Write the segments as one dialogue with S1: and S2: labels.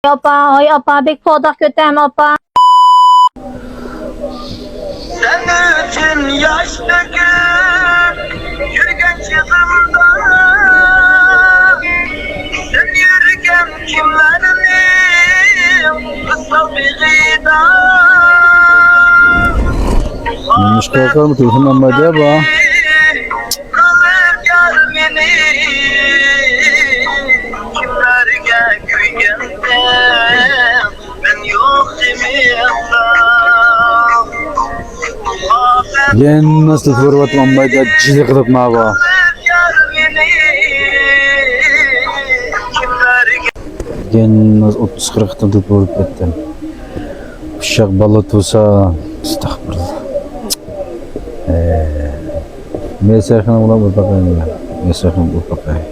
S1: Apa, ay apa, bek podak götürem apa.
S2: Sen için yaş döküp yürgen çıkımda sen yürgen kimlerini kısa bir gıda
S3: Neymiş kalkalım telefondan bayda bu.
S2: kalır gelmeni kimlerge güygende ben yok demeyemem.
S3: Yen nasıl forvatman bayda çizik kılıp ma bu. Yen nasıl 30-40 tıldık vurup ettim. Uşak balı tulsa estağfurullah. Mesajını bulamaz bakayım ya. Mesajını bul bakayım.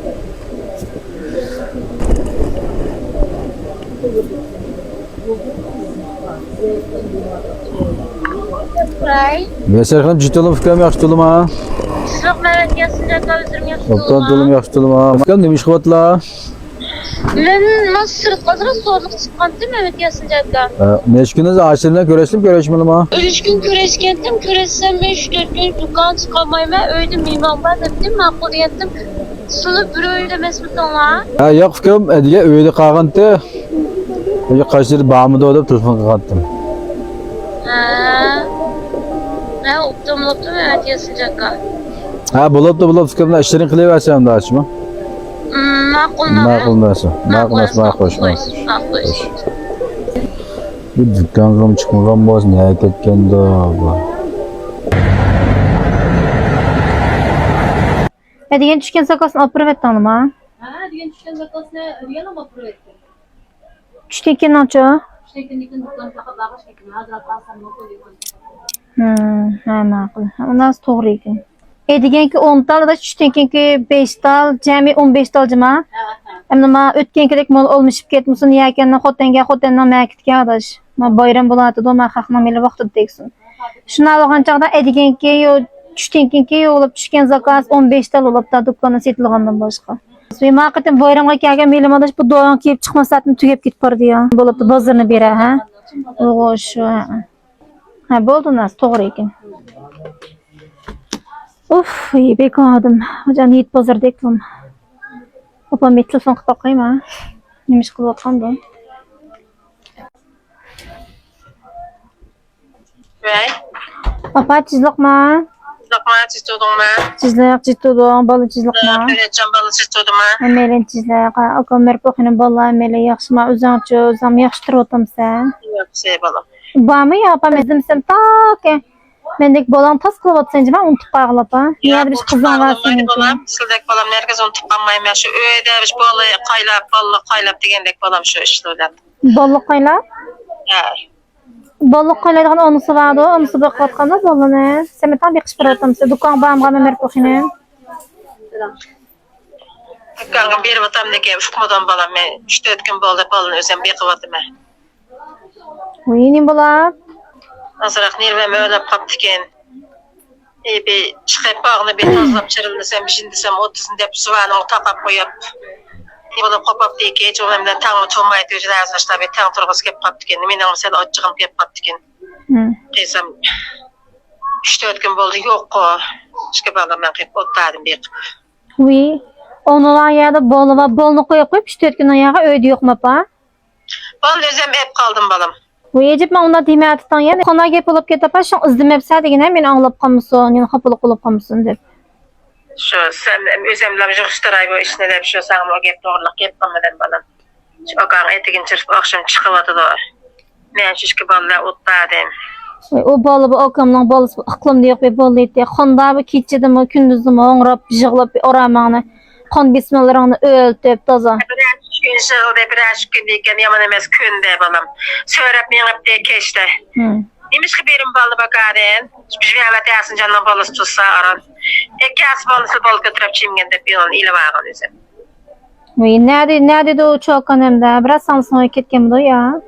S1: Right.
S3: Mesajını ciddi olun fikrim yaxşı tulum ha.
S1: Sırak Mehmet gelsin de özürüm yapsın.
S3: Oktan tulum yaxşı tulum ha. Fikrim demiş kıvatla.
S1: Ben nasıl sırıtmadıra sorluk çıkan değil mi Mehmet gelsin de.
S3: Neşkiniz aşırına görüşmedim ha.
S1: 3 gün köreşkendim, köreşsem 3-4 gün dükkan çıkamayım. Öydüm bilmem ben dedim, makul yettim. Sulu bir öyle mesut ona.
S3: Yok fikrim ediye öyle kağıntı. Öyle kaçları bağımda olup telefon kağıttım.
S1: Ne optum Mehmet gelsin de.
S3: Bulup fikrimle işlerini kılıversem daha açma. Makul nasıl? Makul. Bu dükkanım çıkmadan boz ne etken de bu.
S1: Diyen düşken sakasını apırıp et tanım ha.
S4: Diyen düşken zakasını ödeyen ama pro etti.
S1: Düşteki ne açı?
S4: Düştekin ikin dükkan fakat ağaç ekin. Hazrat alsam ne koyuyor?
S1: Makul. Ondan sonra doğru ekin. Diyen ki 10 tal da düşteki ki 5 tal, cemi 15 tal cıma. Hem ma ötken kerek mol olmuşup ketmişsin yakenle xotendan mekitke adaş. Ma bayram buladı da ma xaqmameli vaqtı teksin. Şuna alğan çağda edigen ki yo düştenkin ki olup düşken zakaz 15 tal olup da dükkanı setilgandan başqa. Ve maqatin bayramga kelgan melim adaş bu doyan kiyip çıkmasatını tügep git bardı ya. Bolup da bazarını bere ha. Oğuş. Ha boldu nas toğru ekin. Of, iyi bekadım. Hocam yit bazar dektim. Papa telefon qilib qo'yaymi ha? Nima ish qilyapsan bu?
S5: Vay.
S1: Papa chizliqmi?
S5: Zakma çizdodunma.
S1: Chizliq, chizdiq, bola chizliqmi?
S5: Öğreteceğim balı çizdoduma.
S1: Melen chizliq. Aka merpoxini bola mele yaxshimi? O'zing yaxshi turibsan?
S5: Yok şey balım.
S1: Bormi yo papa izimsan tak. Mendek bolan tas qilyapsan jima unutib qo'yib ha. Niye bir qizing var senin?
S5: Sildek balam nergez unutup kalmayayım ya. Şu öğede bir balı kaylap degendek balam şu işlerden.
S1: Bolla qo'ylab?
S5: Ya.
S1: Bolla qo'yadigan onisi bordi, onisi boqayotganda bolani. Sen tam beqish beratamsan. Do'kon bormi merpoxini?
S5: Kanka bir vatam deke ufukmadan balam men 3-4 gün bolda balını özüm bir kıvatım ben.
S1: Uyinin bola.
S5: Azırak nirvem öyle kaptıken. Bir çıkıp bağını bir tozlap çırılmasam bir şimdi desem 30'ın dep sıvanı takap koyup. Bunu kopap diye ki hiç onunla tanrı çoğmayı diyoruz arkadaşlar bir tanrı turgası kep kaptıken. Benim mesela açıkım kep kaptıken. Kıysam 3-4 gün boldu yok o. Çıkıp bağlam ben kep ottadım bir.
S1: Uy. Onun ayağı bolunu koyup 3-4 gün ayağı öydü yok mu pa?
S5: Bal özüm hep kaldım balım.
S1: Uy ecip ben ona demeyetten yani. Kona gep olup ketip aşağı izlemepse degene men anlap kalmışsın. Yani kapılık olup kalmışsın dep.
S5: Şu sen özümle bir jokştaray bu işine de bir şey sana o gep doğruluk gep kalmadan balım. Şu okan etegin çırpıp akşam çıkıvadı da. Men şişki balla ottadım.
S1: O balı bu akamdan balısı aklım diyor be balı etti. Konda bu keçidi mi gündüzü mi ongrap jığlap oramağını. Kon bismillahını öltüp taza.
S5: Biraz gün biraz gün diyken yaman emez künde balım. Söylep menip de keçti. Demiş ki benim balı bakarın. Bir evet yasın canına balısı tutsa aran. Kas balısı bol götürüp çimgende bir onun ili varın özüm.
S1: Uy nerede de o çok önemli. Biraz Samsun'a ketken bu ya.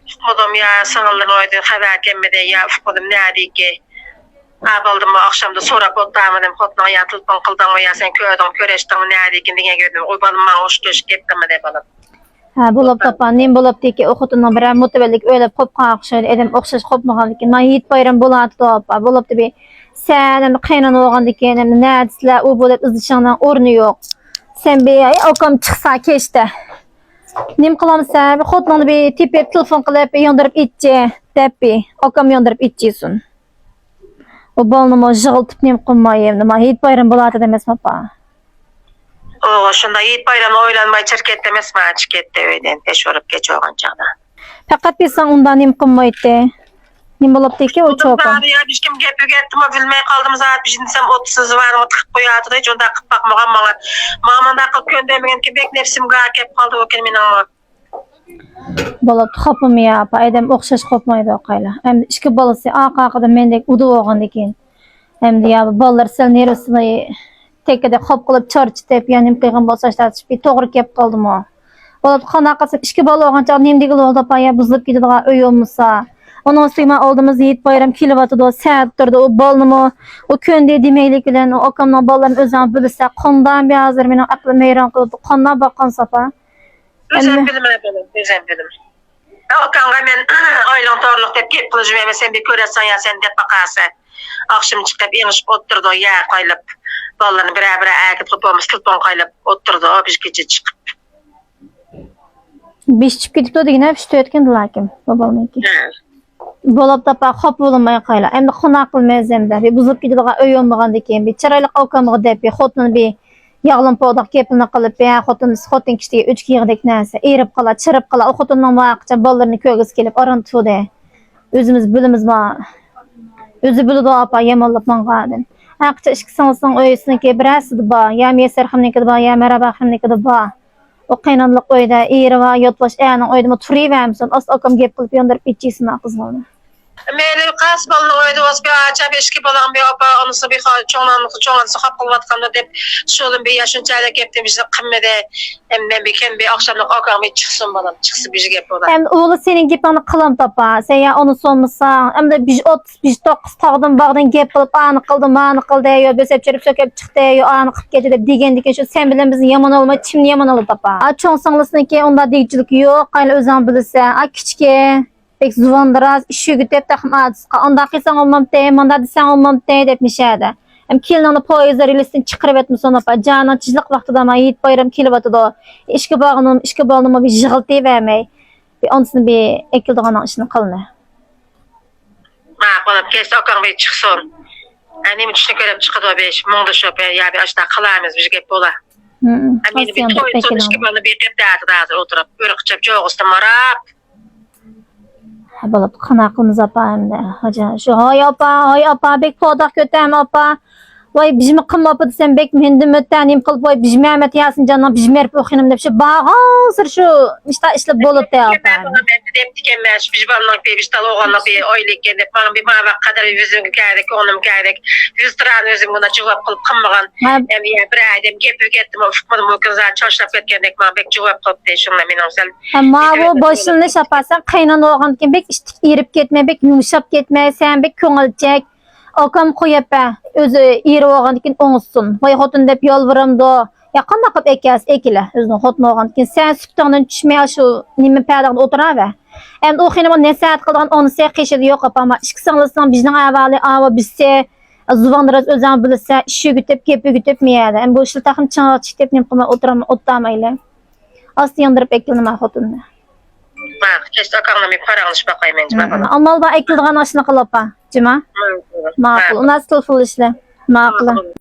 S5: Tutmadım ya sanılır oydu haber gelmedi ya ufukmadım nerede ki. Abaldım akşamda sonra kottamadım kotna ya telefon kıldım ya sen köydün köreştin nerede ki diye gördüm. Oy balım bana hoş döş gittim de balım.
S1: Ha bulup tapan, nem bulup deki okutundan bir mutevellik öyle pop kalkışır, edem okşaş kopmaganlık. Ma Yiğit bayram bulat topa, bulup da bir sen hem kaynan olgandık hem nädisler o bulup ızışandan ornu yok. Sen bir okam çıksa keşte. Nem kılamsa bir xotlanı bir tipep telefon kılıp yandırıp itçe, depi, okam yandırıp itçisun. O balnıma jığıltıp nem kılmayım, ma Yiğit bayram bulat edemes mapa.
S5: O şunda Yiğit bayramı oylanmay çirket demes ma çirket de öyden peş orup geç olgan çağda.
S1: Fakat bir sen ondan nem kılmaydı. Nem bulup deki o çok.
S5: Ya biz kim gepip getdim o bilmey kaldım zaten biz desem 30 var o tıkıp koyadı da hiç onda kıp bakmagan bana. Mamanda kıp köndemigen ki bek nefsim ga kep kaldı o kelmenin ama.
S1: Bulup xopum ya, edem okşaş kopmaydı o kayla. Hem işki balısı aqaqıda mendek udu olgan ekin. Hem de ya ballar sel neresini tekede xop kılıp çarçı tep yani kıygan bolsa işlatış bir toğru kep kaldım o. Bulup xanaqası işki balı olgan çağ nemdegi oldu pa ya buzlup gididiga öy olmasa. Onun sıyma aldığımız Yiğit bayram kilovatı da o saattirdi o balnımı o könde demeylik bilen o okamla balların özden bilse kondan bir hazır benim aklım meyran kıldı kondan bakkan sapa.
S5: Özem bilim. O kanka men oylan torluk dep kep kılıcım ama sen bir köresen ya sen dep bakası. Akşam çıkıp yeniş oturdu o ya kaylıp ballarını bire akıp kıpamız kılpon kaylıp oturdu o bir gece çıkıp.
S1: Beş çıp gidip de yine pişti etken dilakim babalım ki. Bolup da pa xop bulunmay kayla. Hem de xonaq qılmazamda. Bir buzub gididiga öy olmagan ekan. Bir çıraylı okamığı dep bir xotun bir yağlım podaq kepini qılıp ya xotun kişiye 3 yığdek näse erip qala, çırıp qala. O xotundan vaqtça ballarını kögüs kelip arantıda. Özümüz bilimiz ma. Özü bildi apa yamallap manqadın. Aqça işki sansın öysünki birasidi ba. Ya meser xamniki ba ya merhaba xamniki ba. O qaynanlık oyda eri va yotlaş ayağının oyda turivamsın. As okam gep qılıp yandırıp içisin aqızını.
S5: Meli qas balını oydu was bir açap eski balan bir apa onысы bir çoğanlısı hap qılwatkanda dep şolun bir yaşınçayla gepte bizi qimmede hem bir ken bir akşamlık okam bir çıksın balam çıksı bir gep olar.
S1: Hem oğlu senin gepini qılam tapa. Sen ya onu sonmasa hem de 39 tağdan bağdan gep qılıp anı qıldı yo besep çırıp sökep çıktı yo anı qıp ketdi dep degendiken şu sen bilen bizi yaman olma çimni yaman olup tapa. A çoğun sanlısın ki onda degicilik yok. Qayla özün bilse a kichke pek zuvandıraz işi gütep taxım adısqa. Onda qıysan olmam te, manda desen olmam te depmişədi. Hem kilnanı poyizlar ilistin çıqırıb etmiş ona pa. Canan çizlik vaxtıda ma Yiğit bayram kilib da işki bağlınıma bir jığıltı vermey. Bir onusunu bir ekildiğanan işini qılını.
S5: Ma qolam kes okam bir çıksın. Ani mi düşünü görüp çıkıdı o beş mungda şöp ya bir açta qılamız bir gep ola. Amini bir toy son işki bağlı bir gep dağıtı hazır oturup ürüqçep çoğustu marap.
S1: Balıp qanaqımız apa hem de. Hoca şu hay apa bek podaq kötem apa. Vay bizmi qılmapı desem bek mendim ötənim qılıb vay bizmi Ahmet Yasin canına bizmi erip oxinim dep şu bağır şu işte işlep bolup da apa.
S5: Dep dikemez biz balnak bir bistal oğanlık bir oylikken dep bana bir mağbaq kadar bir yüzüm gerek onum gerek. 100 liranı özüm buna cevap qılıp qılmağan. Hem ya bir aydım gepip getdim ufukmadım o kızlar çarşlap getkendek bana bek cevap qılıp de şunla men onsal.
S1: Ama o başını şapasan qaynan oğan diken bek iştik erip ketme bek yumuşap ketme sen bek köngülcek. Okam koyapa özü eri oğan diken oňussun. Vay hotun dep yolvuramdı. Ya qanaqıp ekas ekile özüň hotun oğan diken sen süptağından düşmeye şu nime pədağında oturava. Hem de o xinama nesaat qılğan onu se qeşidi yok ama işki sanlısın bizden avalı ava bizse zuvandıraz özən bilse işi gütep kepi gütep miyada. Hem bu işli taxım çağa çitep nem qıma otamayla. Aslı yandırıp ekilini ma hotunna.
S5: Ma kes okamla bir paranış bakay men.
S1: Amal ba ekildiğan aşını qılapa. Cima? Maqul. Nasıl fıl işle? Maqul.